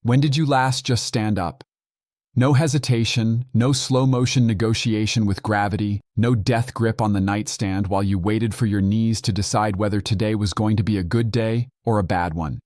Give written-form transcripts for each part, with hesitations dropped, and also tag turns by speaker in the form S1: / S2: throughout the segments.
S1: When did you last just stand up? No hesitation, no slow-motion negotiation with gravity, no death grip on the nightstand while you waited for your knees to decide whether today was going to be a good day or a bad one.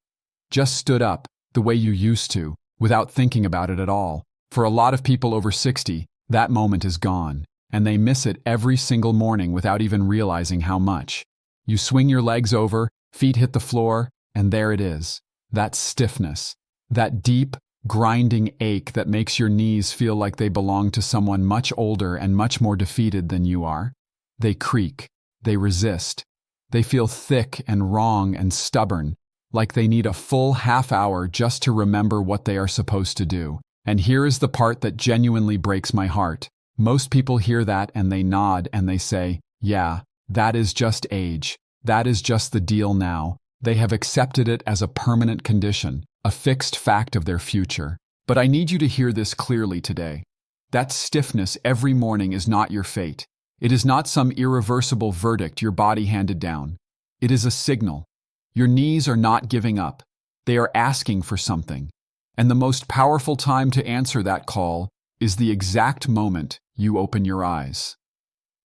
S1: Just stood up, the way you used to, without thinking about it at all. For a lot of people over 60, that moment is gone, and they miss it every single morning without even realizing how much. You swing your legs over, feet hit the floor, and there it is. That stiffness, that deep, grinding ache that makes your knees feel like they belong to someone much older and much more defeated than you are. They creak, they resist, they feel thick and wrong and stubborn, like they need a full half hour just to remember what they are supposed to do. And here is the part that genuinely breaks my heart. Most people hear that and they nod and they say, yeah, that is just age. That is just the deal now. They have accepted it as a permanent condition, a fixed fact of their future. But I need you to hear this clearly today. That stiffness every morning is not your fate. It is not some irreversible verdict your body handed down. It is a signal. Your knees are not giving up. They are asking for something. And the most powerful time to answer that call is the exact moment you open your eyes.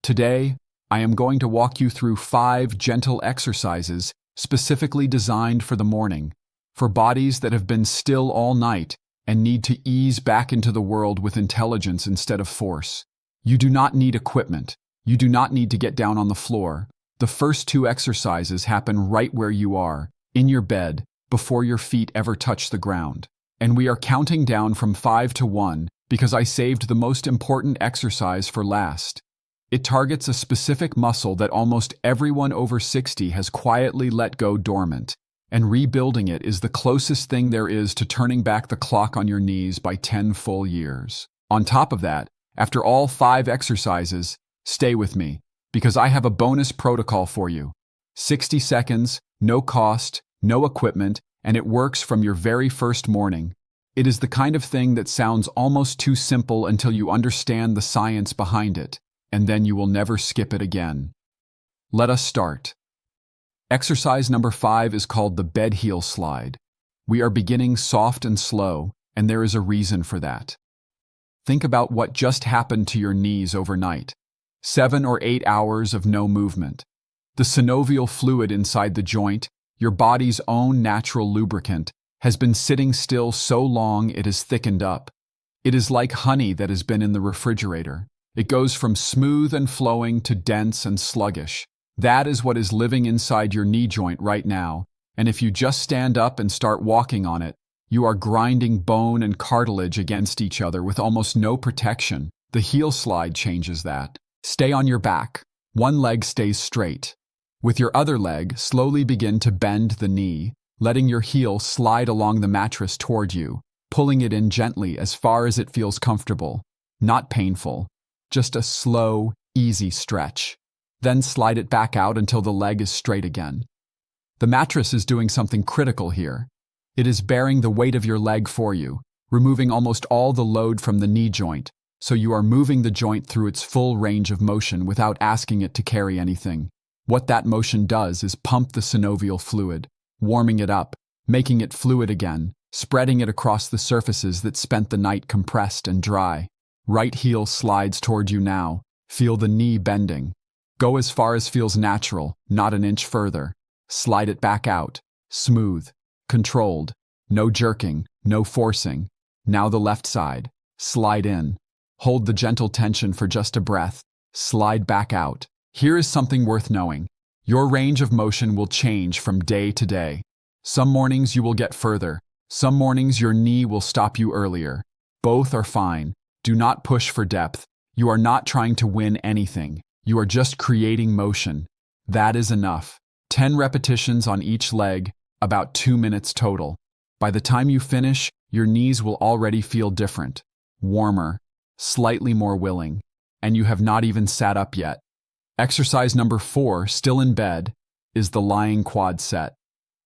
S1: Today, I am going to walk you through 5 gentle exercises specifically designed for the morning, for bodies that have been still all night and need to ease back into the world with intelligence instead of force. You do not need equipment. You do not need to get down on the floor. The first 2 exercises happen right where you are, in your bed, before your feet ever touch the ground. And we are counting down from 5 to 1 because I saved the most important exercise for last. It targets a specific muscle that almost everyone over 60 has quietly let go dormant, and rebuilding it is the closest thing there is to turning back the clock on your knees by 10 full years. On top of that, after all 5 exercises, stay with me, because I have a bonus protocol for you. 60 seconds, no cost, no equipment, and it works from your very first morning. It is the kind of thing that sounds almost too simple until you understand the science behind it, and then you will never skip it again. Let us start. Exercise number 5 is called the bed heel slide. We are beginning soft and slow, and there is a reason for that. Think about what just happened to your knees overnight. 7 or 8 hours of no movement. The synovial fluid inside the joint, your body's own natural lubricant, has been sitting still so long it has thickened up. It is like honey that has been in the refrigerator. It goes from smooth and flowing to dense and sluggish. That is what is living inside your knee joint right now, and if you just stand up and start walking on it, you are grinding bone and cartilage against each other with almost no protection. The heel slide changes that. Stay on your back. One leg stays straight. With your other leg, slowly begin to bend the knee, letting your heel slide along the mattress toward you, pulling it in gently as far as it feels comfortable. Not painful. Just a slow, easy stretch. Then slide it back out until the leg is straight again. The mattress is doing something critical here. It is bearing the weight of your leg for you, removing almost all the load from the knee joint, so you are moving the joint through its full range of motion without asking it to carry anything. What that motion does is pump the synovial fluid, warming it up, making it fluid again, spreading it across the surfaces that spent the night compressed and dry. Right heel slides toward you now. Feel the knee bending. Go as far as feels natural, not an inch further. Slide it back out. Smooth. Controlled. No jerking. No forcing. Now the left side. Slide in. Hold the gentle tension for just a breath. Slide back out. Here is something worth knowing. Your range of motion will change from day to day. Some mornings you will get further. Some mornings your knee will stop you earlier. Both are fine. Do not push for depth. You are not trying to win anything. You are just creating motion. That is enough. 10 repetitions on each leg, about 2 minutes total. By the time you finish, your knees will already feel different, warmer, slightly more willing, and you have not even sat up yet. Exercise number 4, still in bed, is the lying quad set.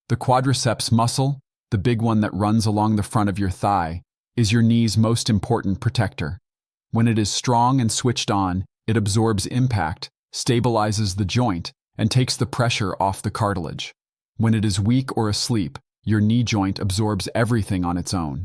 S1: The quadriceps muscle, the big one that runs along the front of your thigh, is your knee's most important protector. When it is strong and switched on, it absorbs impact, stabilizes the joint, and takes the pressure off the cartilage. When it is weak or asleep, your knee joint absorbs everything on its own.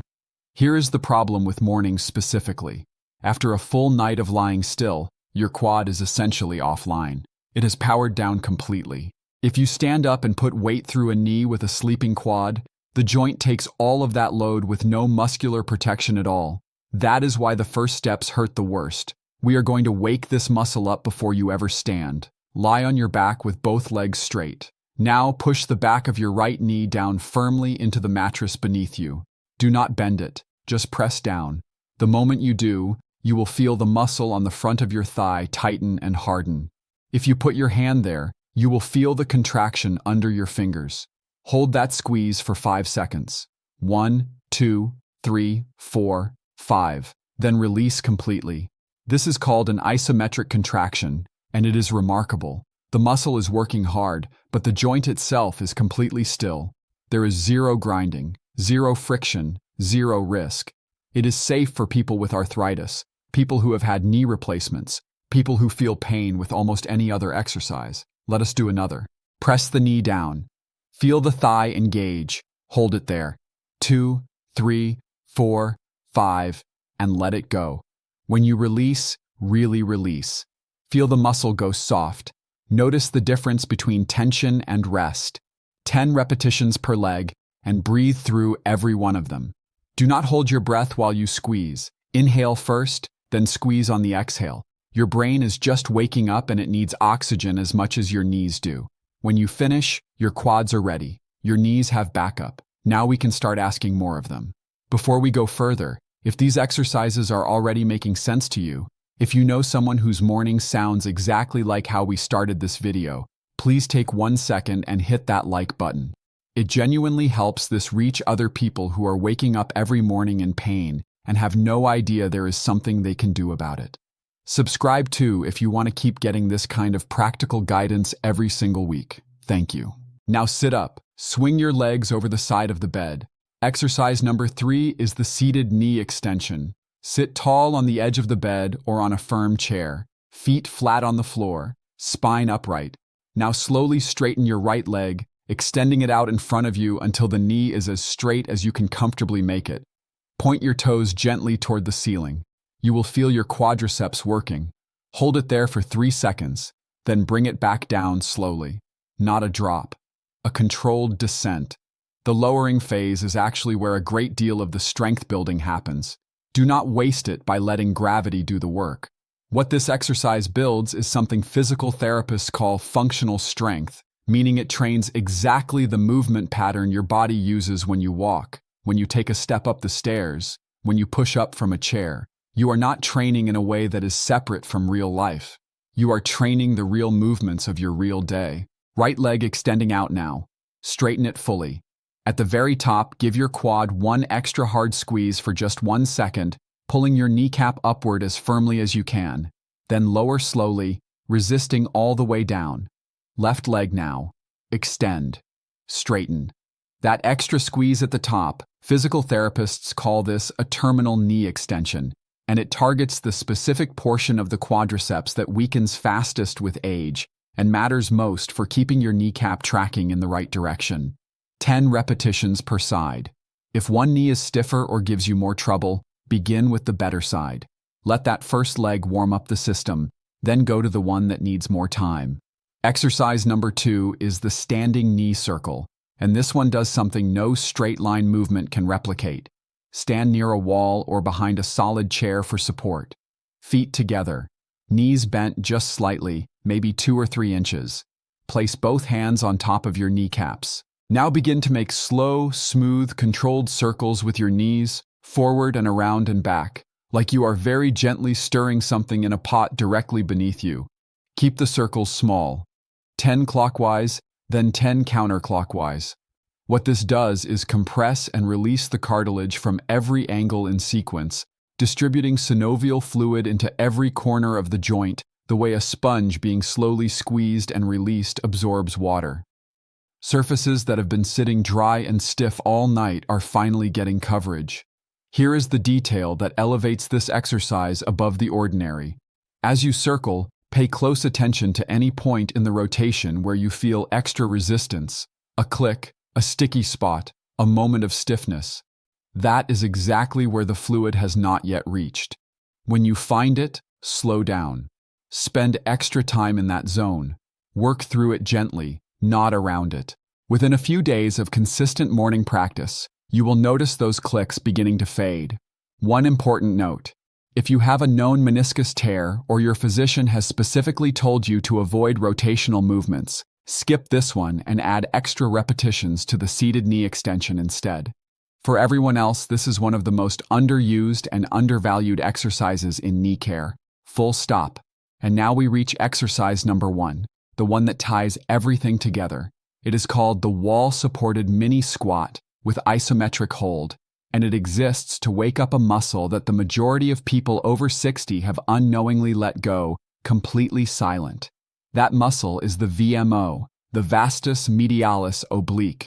S1: Here is the problem with mornings specifically. After a full night of lying still, your quad is essentially offline. It has powered down completely. If you stand up and put weight through a knee with a sleeping quad, the joint takes all of that load with no muscular protection at all. That is why the first steps hurt the worst. We are going to wake this muscle up before you ever stand. Lie on your back with both legs straight. Now push the back of your right knee down firmly into the mattress beneath you. Do not bend it, just press down. The moment you do, you will feel the muscle on the front of your thigh tighten and harden. If you put your hand there, you will feel the contraction under your fingers. Hold that squeeze for 5 seconds. 1, 2, 3, 4, 5. Then release completely. This is called an isometric contraction, and it is remarkable. The muscle is working hard, but the joint itself is completely still. There is zero grinding, zero friction, zero risk. It is safe for people with arthritis, people who have had knee replacements, people who feel pain with almost any other exercise. Let us do another. Press the knee down. Feel the thigh engage. Hold it there. 2, 3, 4, 5, and let it go. When you release, really release. Feel the muscle go soft. Notice the difference between tension and rest. 10 repetitions per leg, and breathe through every one of them. Do not hold your breath while you squeeze. Inhale first, then squeeze on the exhale. Your brain is just waking up and it needs oxygen as much as your knees do. When you finish, your quads are ready. Your knees have backup. Now we can start asking more of them. Before we go further, if these exercises are already making sense to you, if you know someone whose morning sounds exactly like how we started this video, please take 1 second and hit that like button. It genuinely helps this reach other people who are waking up every morning in pain and have no idea there is something they can do about it. Subscribe too if you want to keep getting this kind of practical guidance every single week. Thank you. Now sit up, swing your legs over the side of the bed. Exercise number 3 is the seated knee extension. Sit tall on the edge of the bed or on a firm chair, feet flat on the floor, spine upright. Now slowly straighten your right leg, extending it out in front of you until the knee is as straight as you can comfortably make it. Point your toes gently toward the ceiling. You will feel your quadriceps working. Hold it there for 3 seconds, then bring it back down slowly. Not a drop. A controlled descent. The lowering phase is actually where a great deal of the strength building happens. Do not waste it by letting gravity do the work. What this exercise builds is something physical therapists call functional strength, meaning it trains exactly the movement pattern your body uses when you walk, when you take a step up the stairs, when you push up from a chair. You are not training in a way that is separate from real life. You are training the real movements of your real day. Right leg extending out now. Straighten it fully. At the very top, give your quad one extra hard squeeze for just 1 second, pulling your kneecap upward as firmly as you can. Then lower slowly, resisting all the way down. Left leg now. Extend. Straighten. That extra squeeze at the top, physical therapists call this a terminal knee extension, and it targets the specific portion of the quadriceps that weakens fastest with age and matters most for keeping your kneecap tracking in the right direction. 10 repetitions per side. If one knee is stiffer or gives you more trouble, begin with the better side. Let that first leg warm up the system, then go to the one that needs more time. Exercise number 2 is the standing knee circle, and this one does something no straight line movement can replicate. Stand near a wall or behind a solid chair for support. Feet together. Knees bent just slightly, maybe 2 or 3 inches. Place both hands on top of your kneecaps. Now begin to make slow, smooth, controlled circles with your knees, forward and around and back, like you are very gently stirring something in a pot directly beneath you. Keep the circles small. 10 clockwise, then 10 counterclockwise. What this does is compress and release the cartilage from every angle in sequence, distributing synovial fluid into every corner of the joint, the way a sponge being slowly squeezed and released absorbs water. Surfaces that have been sitting dry and stiff all night are finally getting coverage. Here is the detail that elevates this exercise above the ordinary. As you circle, pay close attention to any point in the rotation where you feel extra resistance, a click, a sticky spot, a moment of stiffness. That is exactly where the fluid has not yet reached. When you find it, slow down. Spend extra time in that zone. Work through it gently, not around it. Within a few days of consistent morning practice, you will notice those clicks beginning to fade. One important note: if you have a known meniscus tear or your physician has specifically told you to avoid rotational movements, skip this one and add extra repetitions to the seated knee extension instead. For everyone else, this is one of the most underused and undervalued exercises in knee care. Full stop. And now we reach exercise number 1, the one that ties everything together. It is called the wall-supported mini squat with isometric hold, and it exists to wake up a muscle that the majority of people over 60 have unknowingly let go, completely silent. That muscle is the VMO, the vastus medialis oblique.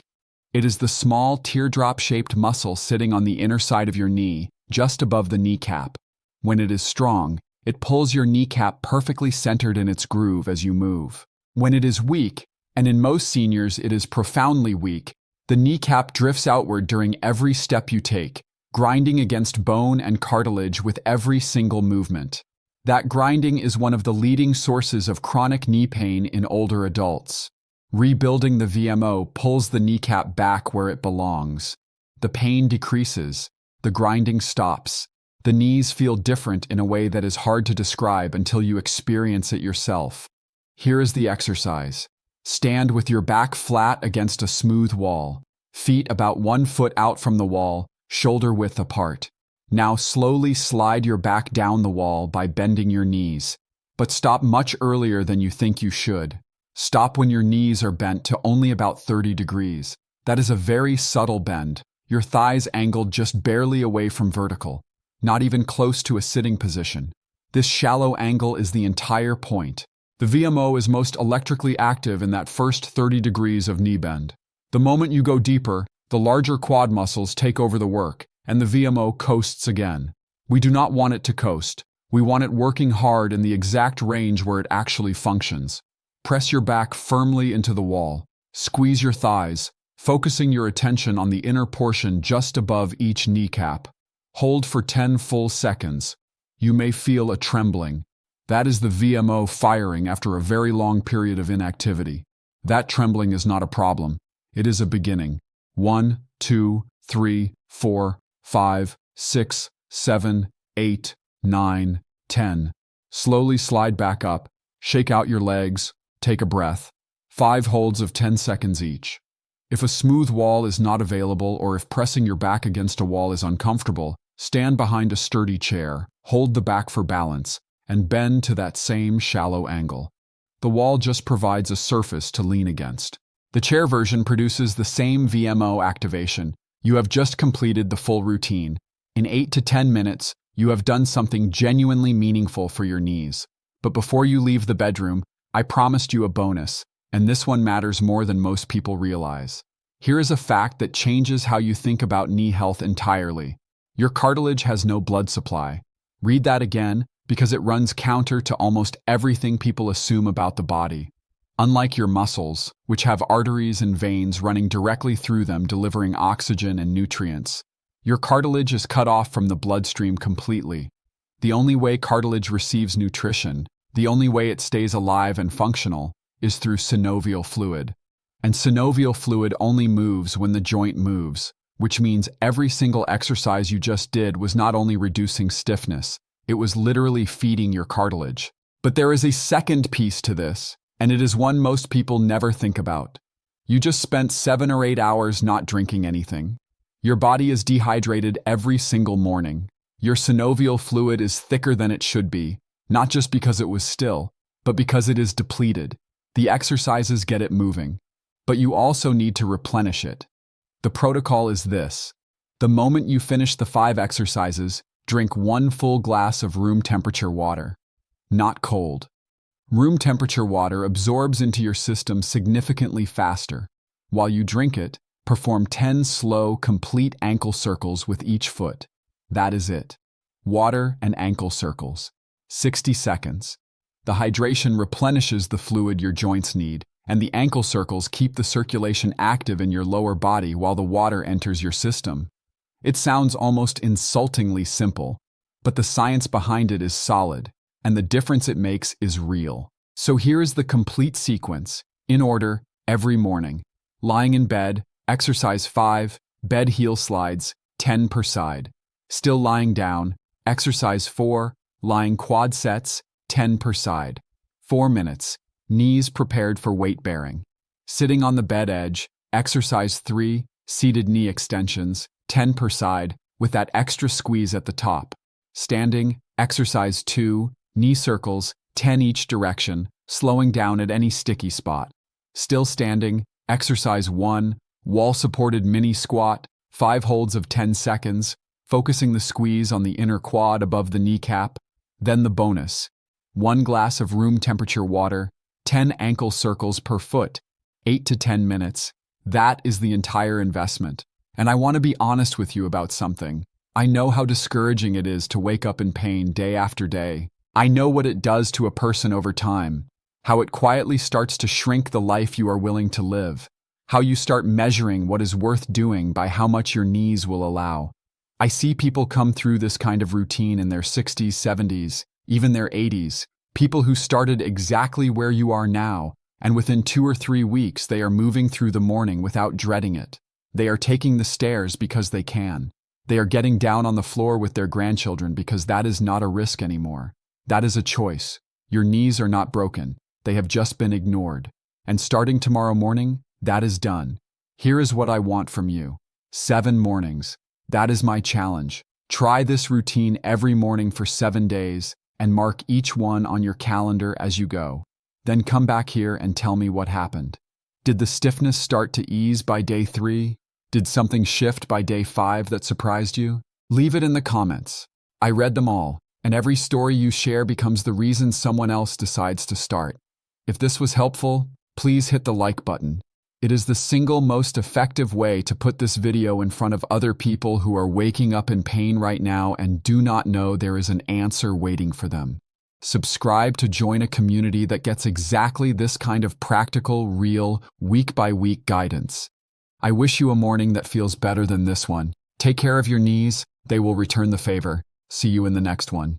S1: It is the small teardrop-shaped muscle sitting on the inner side of your knee, just above the kneecap. When it is strong, it pulls your kneecap perfectly centered in its groove as you move. When it is weak, and in most seniors it is profoundly weak, the kneecap drifts outward during every step you take, grinding against bone and cartilage with every single movement. That grinding is one of the leading sources of chronic knee pain in older adults. Rebuilding the VMO pulls the kneecap back where it belongs. The pain decreases. The grinding stops. The knees feel different in a way that is hard to describe until you experience it yourself. Here is the exercise. Stand with your back flat against a smooth wall. Feet about 1 foot out from the wall, shoulder width apart. Now slowly slide your back down the wall by bending your knees. But stop much earlier than you think you should. Stop when your knees are bent to only about 30 degrees. That is a very subtle bend. Your thighs angled just barely away from vertical, not even close to a sitting position. This shallow angle is the entire point. The VMO is most electrically active in that first 30 degrees of knee bend. The moment you go deeper, the larger quad muscles take over the work, and the VMO coasts again. We do not want it to coast. We want it working hard in the exact range where it actually functions. Press your back firmly into the wall. Squeeze your thighs, focusing your attention on the inner portion just above each kneecap. Hold for 10 full seconds. You may feel a trembling. That is the VMO firing after a very long period of inactivity. That trembling is not a problem. It is a beginning. 1, 2, 3, 4, 5, 6, 7, 8, 9, 10. Slowly slide back up. Shake out your legs. Take a breath. 5 holds of 10 seconds each. If a smooth wall is not available or if pressing your back against a wall is uncomfortable, stand behind a sturdy chair, hold the back for balance, and bend to that same shallow angle. The wall just provides a surface to lean against. The chair version produces the same VMO activation. You have just completed the full routine. In 8 to 10 minutes, you have done something genuinely meaningful for your knees. But before you leave the bedroom, I promised you a bonus, and this one matters more than most people realize. Here is a fact that changes how you think about knee health entirely. Your cartilage has no blood supply. Read that again, because it runs counter to almost everything people assume about the body. Unlike your muscles, which have arteries and veins running directly through them delivering oxygen and nutrients, your cartilage is cut off from the bloodstream completely. The only way cartilage receives nutrition, the only way it stays alive and functional, is through synovial fluid. And synovial fluid only moves when the joint moves, which means every single exercise you just did was not only reducing stiffness, it was literally feeding your cartilage. But there is a second piece to this, and it is one most people never think about. You just spent 7 or 8 hours not drinking anything. Your body is dehydrated every single morning. Your synovial fluid is thicker than it should be, not just because it was still, but because it is depleted. The exercises get it moving, but you also need to replenish it. The protocol is this. The moment you finish the 5 exercises, drink 1 full glass of room temperature water. Not cold. Room temperature water absorbs into your system significantly faster. While you drink it, perform 10 slow, complete ankle circles with each foot. That is it. Water and ankle circles. 60 seconds. The hydration replenishes the fluid your joints need, and the ankle circles keep the circulation active in your lower body while the water enters your system. It sounds almost insultingly simple, but the science behind it is solid, and the difference it makes is real. So here is the complete sequence, in order, every morning. Lying in bed, exercise 5, bed heel slides, 10 per side. Still lying down, exercise 4, lying quad sets, 10 per side. 4 minutes, knees prepared for weight bearing. Sitting on the bed edge, exercise 3, seated knee extensions, 10 per side, with that extra squeeze at the top. Standing, exercise 2, knee circles, 10 each direction, slowing down at any sticky spot. Still standing, exercise 1, wall-supported mini squat, 5 holds of 10 seconds, focusing the squeeze on the inner quad above the kneecap. Then the bonus, 1 glass of room temperature water, 10 ankle circles per foot, 8 to 10 minutes. That is the entire investment. And I want to be honest with you about something. I know how discouraging it is to wake up in pain day after day. I know what it does to a person over time, how it quietly starts to shrink the life you are willing to live, how you start measuring what is worth doing by how much your knees will allow. I see people come through this kind of routine in their 60s, 70s, even their 80s, people who started exactly where you are now, and within 2 or 3 weeks they are moving through the morning without dreading it. They are taking the stairs because they can. They are getting down on the floor with their grandchildren because that is not a risk anymore. That is a choice. Your knees are not broken. They have just been ignored. And starting tomorrow morning, that is done. Here is what I want from you. 7 mornings. That is my challenge. Try this routine every morning for 7 days and mark each one on your calendar as you go. Then come back here and tell me what happened. Did the stiffness start to ease by day 3? Did something shift by day 5 that surprised you? Leave it in the comments. I read them all, and every story you share becomes the reason someone else decides to start. If this was helpful, please hit the like button. It is the single most effective way to put this video in front of other people who are waking up in pain right now and do not know there is an answer waiting for them. Subscribe to join a community that gets exactly this kind of practical, real, week-by-week guidance. I wish you a morning that feels better than this one. Take care of your knees. They will return the favor. See you in the next one.